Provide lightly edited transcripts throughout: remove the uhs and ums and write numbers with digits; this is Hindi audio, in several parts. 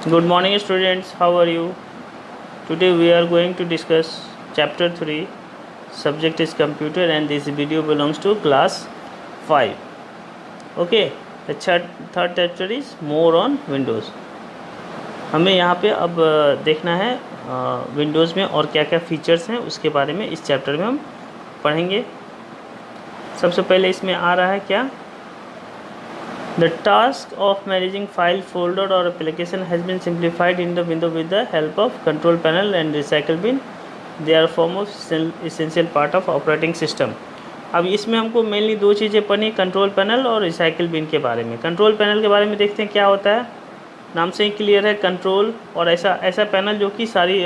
Good morning students, how are you? Today we are going to discuss chapter 3. Subject is computer and this video belongs to class 5. Okay, the third chapter is more on Windows. हमें यहाँ पे अब देखना है विंडोज़ में और क्या क्या फीचर्स हैं उसके बारे में इस चैप्टर में हम पढ़ेंगे। सबसे पहले इसमें आ रहा है क्या, The task of managing file, folder or application has been simplified in the window with the help of control panel and recycle bin. They are form of essential part of operating system. अब इसमें हमको मेनली दो चीज़ें पढ़नी, कंट्रोल पैनल और रिसाइकिल बिन के बारे में। कंट्रोल पैनल के बारे में देखते हैं क्या होता है। नाम से ही क्लियर है, कंट्रोल और ऐसा पैनल जो कि सारी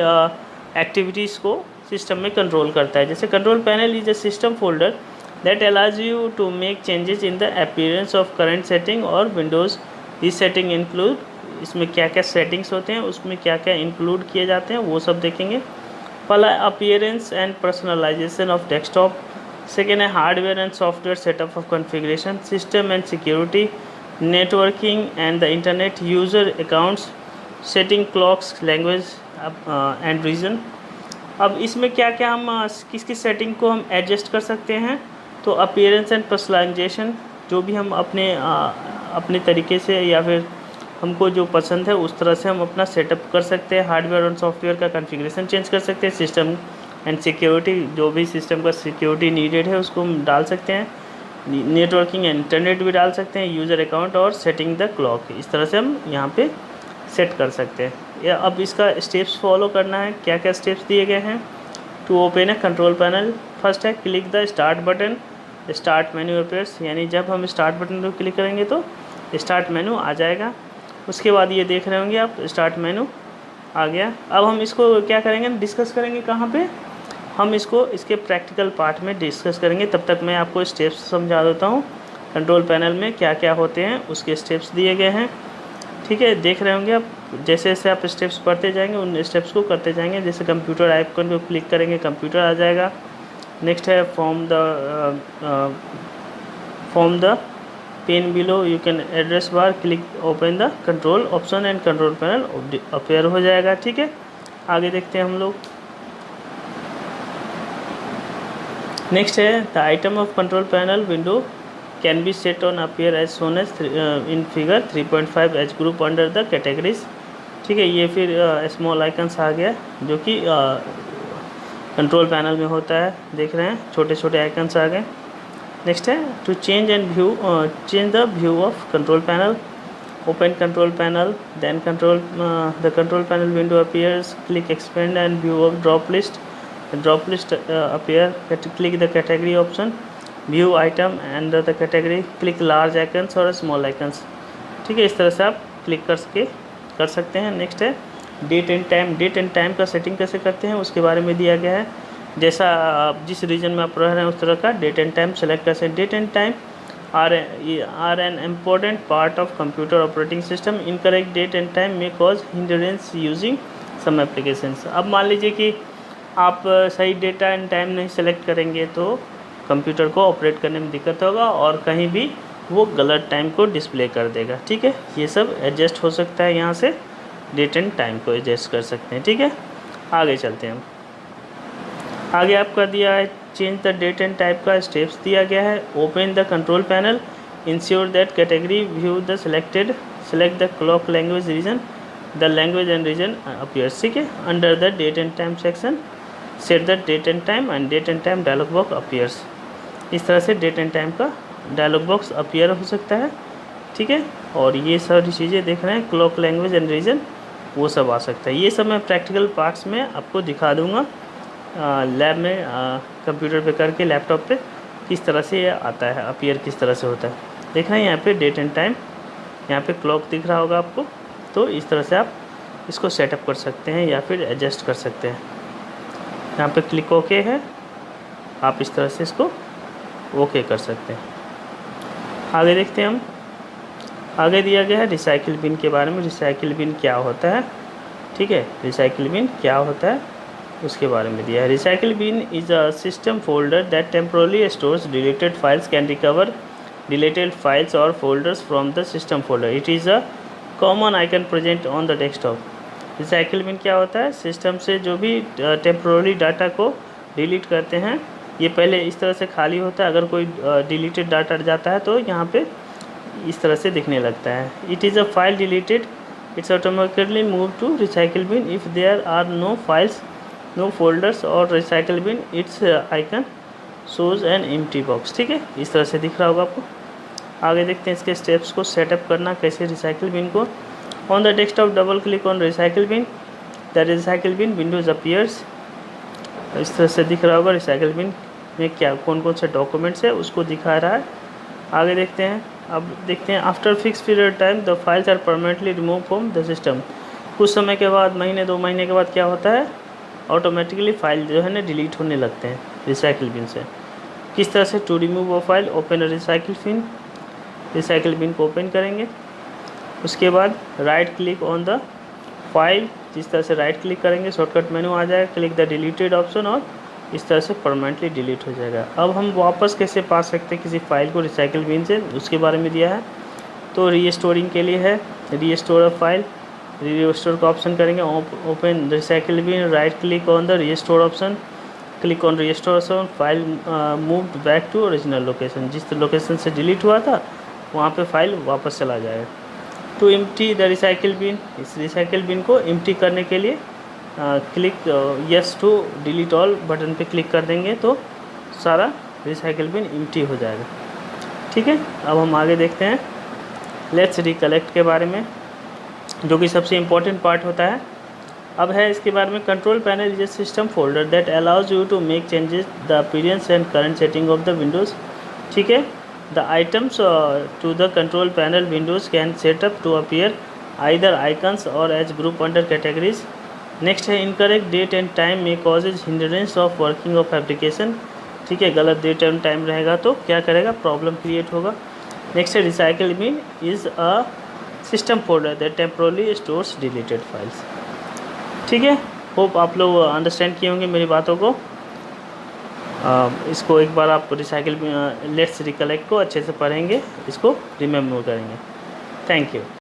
एक्टिविटीज़ को सिस्टम में कंट्रोल करता है। जैसे control panel is a system folder that allows you to make changes in the appearance of current setting और Windows। this setting include, इसमें क्या क्या सेटिंग्स होते हैं, उसमें क्या क्या इंक्लूड किए जाते हैं, वो सब देखेंगे। पहला appearance and personalization of desktop, second है hardware and software setup of configuration, system and security, networking and the internet, user accounts, setting clocks, language and region. अब इसमें क्या क्या हम किस किस सेटिंग को हम एडजस्ट कर सकते हैं, तो अपीयरेंस एंड पर्सनलाइजेशन, जो भी हम अपने तरीके से या फिर हमको जो पसंद है उस तरह से हम अपना सेटअप कर सकते हैं। हार्डवेयर और सॉफ्टवेयर का कॉन्फ़िगरेशन चेंज कर सकते हैं। सिस्टम एंड सिक्योरिटी, जो भी सिस्टम का सिक्योरिटी नीडेड है उसको हम डाल सकते हैं। नेटवर्किंग एंड इंटरनेट भी डाल सकते हैं। यूज़र अकाउंट और सेटिंग द क्लॉक, इस तरह से हम यहाँ पे सेट कर सकते हैं। या अब इसका स्टेप्स फॉलो करना है, क्या क्या स्टेप्स दिए गए हैं। To open a control panel, first है click the start button, start menu appears, यानी जब हम स्टार्ट बटन पर क्लिक करेंगे तो स्टार्ट मेन्यू आ जाएगा। उसके बाद ये देख रहे होंगे आप, स्टार्ट मेन्यू आ गया। अब हम इसको क्या करेंगे, डिस्कस करेंगे कहाँ पे, हम इसके प्रैक्टिकल पार्ट में डिस्कस करेंगे। तब तक मैं आपको स्टेप्स समझा देता हूँ। कंट्रोल पैनल में क्या क्या होते हैं उसके स्टेप्स दिए गए हैं, ठीक है। देख रहे होंगे आप, जैसे जैसे आप स्टेप्स पढ़ते जाएंगे उन स्टेप्स को करते जाएंगे। जैसे कंप्यूटर आइकन को क्लिक करेंगे, कंप्यूटर आ जाएगा। नेक्स्ट है form the pen below, you can address bar, click open the control option and control panel appear हो जाएगा, ठीक है। आगे देखते हैं हम लोग। नेक्स्ट है the item of control panel window can be set on appear as soon as in figure 3.5 as group under the categories, ठीक है। ये फिर स्मॉल आइकन्स आ गया जो कि कंट्रोल पैनल में होता है, देख रहे हैं छोटे छोटे आइकन्स आ गए। नेक्स्ट है to change change the view of control panel, open control panel, then the control panel window appears, click expand and view of drop list appear, click the category option, view item and the category, click large icons और small icons, ठीक है। इस तरह से आप क्लिक कर सकते हैं। नेक्स्ट है डेट एंड टाइम का सेटिंग कैसे करते हैं उसके बारे में दिया गया है। जैसा आप जिस रीजन में आप रह रहे हैं उस तरह का डेट एंड टाइम सेलेक्ट कर सकते हैं। Date and time are an important part of computer operating system, incorrect date and time may cause hindrance using some applications. अब मान लीजिए कि आप सही डेटा एंड टाइम नहीं सेलेक्ट करेंगे तो कंप्यूटर को ऑपरेट करने में दिक्कत होगा और कहीं भी वो गलत टाइम को डिस्प्ले कर देगा, ठीक है। ये सब एडजस्ट हो सकता है, यहाँ से डेट एंड टाइम को एडजस्ट कर सकते हैं, ठीक है। आगे चलते हैं हम। आगे आपका दिया है change the date and type का स्टेप्स दिया गया है। Open the control panel, ensure that category view the select the clock language region, the language and region appears, ठीक है। Under the date and time section set the date and time and date and time dialog box appears. इस तरह से डेट एंड टाइम का डायलॉग बॉक्स अपीयर हो सकता है, ठीक है। और ये सारी चीज़ें देख रहे हैं, क्लॉक लैंग्वेज एंड रीजन, वो सब आ सकता है। ये सब मैं प्रैक्टिकल पार्ट्स में आपको दिखा दूंगा लैब में, कंप्यूटर पे करके लैपटॉप पे किस तरह से ये आता है, अपीयर किस तरह से होता है। देख रहे हैं यहाँ पे डेट एंड टाइम, यहाँ पे क्लॉक दिख रहा होगा आपको। तो इस तरह से आप इसको सेटअप कर सकते हैं या फिर एडजस्ट कर सकते हैं। यहाँ पे क्लिक ओके है, आप इस तरह से इसको ओके कर सकते हैं। आगे देखते हैं हम। आगे दिया गया है रिसाइकिल बिन के बारे में। रिसाइकिल बिन क्या होता है, ठीक है। रिसाइकिल बिन क्या होता है उसके बारे में दिया है। Recycle bin is a system folder that temporarily stores deleted files, can recover deleted files और folders from the system folder. It is a common icon present on the desktop. Recycle bin क्या होता है, सिस्टम से जो भी टेम्पोररी डाटा को डिलीट करते हैं, ये पहले इस तरह से खाली होता है, अगर कोई डिलीटेड डाटा जाता है तो यहाँ पे इस तरह से दिखने लगता है। It is a file deleted, it's automatically move to recycle bin if there are no files, no folders और recycle bin its icon shows an empty box. ठीक है, इस तरह से दिख रहा होगा आपको। आगे देखते हैं इसके स्टेप्स को, सेटअप करना कैसे रिसाइकिल बिन को। On the desktop double click on recycle bin, the recycle bin windows appears. इस तरह से दिख रहा होगा। रिसाइकिल बिन में क्या कौन कौन से डॉक्यूमेंट्स है उसको दिखा रहा है। आगे देखते हैं, अब देखते हैं after fix period time the files are permanently remove from the system. कुछ समय के बाद, महीने 2 महीने के बाद क्या होता है, ऑटोमेटिकली फाइल जो है ना डिलीट होने लगते हैं रिसाइकिल बिन से। किस तरह से, to remove a file open a recycle bin, recycle bin को ओपन करेंगे। उसके बाद right click on the file, जिस तरह से राइट क्लिक करेंगे शॉर्टकट मेनू आ जाएगा, क्लिक द डिलीटेड ऑप्शन और इस तरह से परमानेंटली डिलीट हो जाएगा। अब हम वापस कैसे पा सकते हैं किसी फाइल को रिसाइकिल बिन से, उसके बारे में दिया है। तो रीस्टोरिंग के लिए है रीस्टोर अ फाइल, रीस्टोर का ऑप्शन करेंगे, open recycle bin, right click on the restore option, click on restore option, file moved back to original location, जिस लोकेशन से डिलीट हुआ था वहाँ पे फाइल वापस चला जाएगा। To empty the recycle bin, इस रिसाइकिल बिन को एम्प्टी करने के लिए click yes to delete all button पे क्लिक कर देंगे तो सारा रिसाइकिल बिन एम्प्टी हो जाएगा। ठीक है, अब हम आगे देखते हैं लेट्स रिकलेक्ट के बारे में, जो कि सबसे इम्पोर्टेंट पार्ट होता है। अब है इसके बारे में, control panel is a system folder that allows you to make changes the appearance and current setting of the Windows. ठीक है, the items to the control panel Windows can set up to appear either icons और as group under categories. Next है इनकरेक्ट डेट एंड टाइम में causes hindrance of working of application. ठीक है, गलत डेट एंड टाइम रहेगा तो क्या करेगा, प्रॉब्लम क्रिएट होगा। नेक्स्ट है recycle bin is a system folder that temporarily stores deleted files. ठीक है, होप आप लोग अंडरस्टैंड किए होंगे मेरी बातों को। इसको एक बार आप रिसाइकिल लेट्स रिकलेक्ट को अच्छे से पढ़ेंगे, इसको रिमेम्बर करेंगे। Thank you.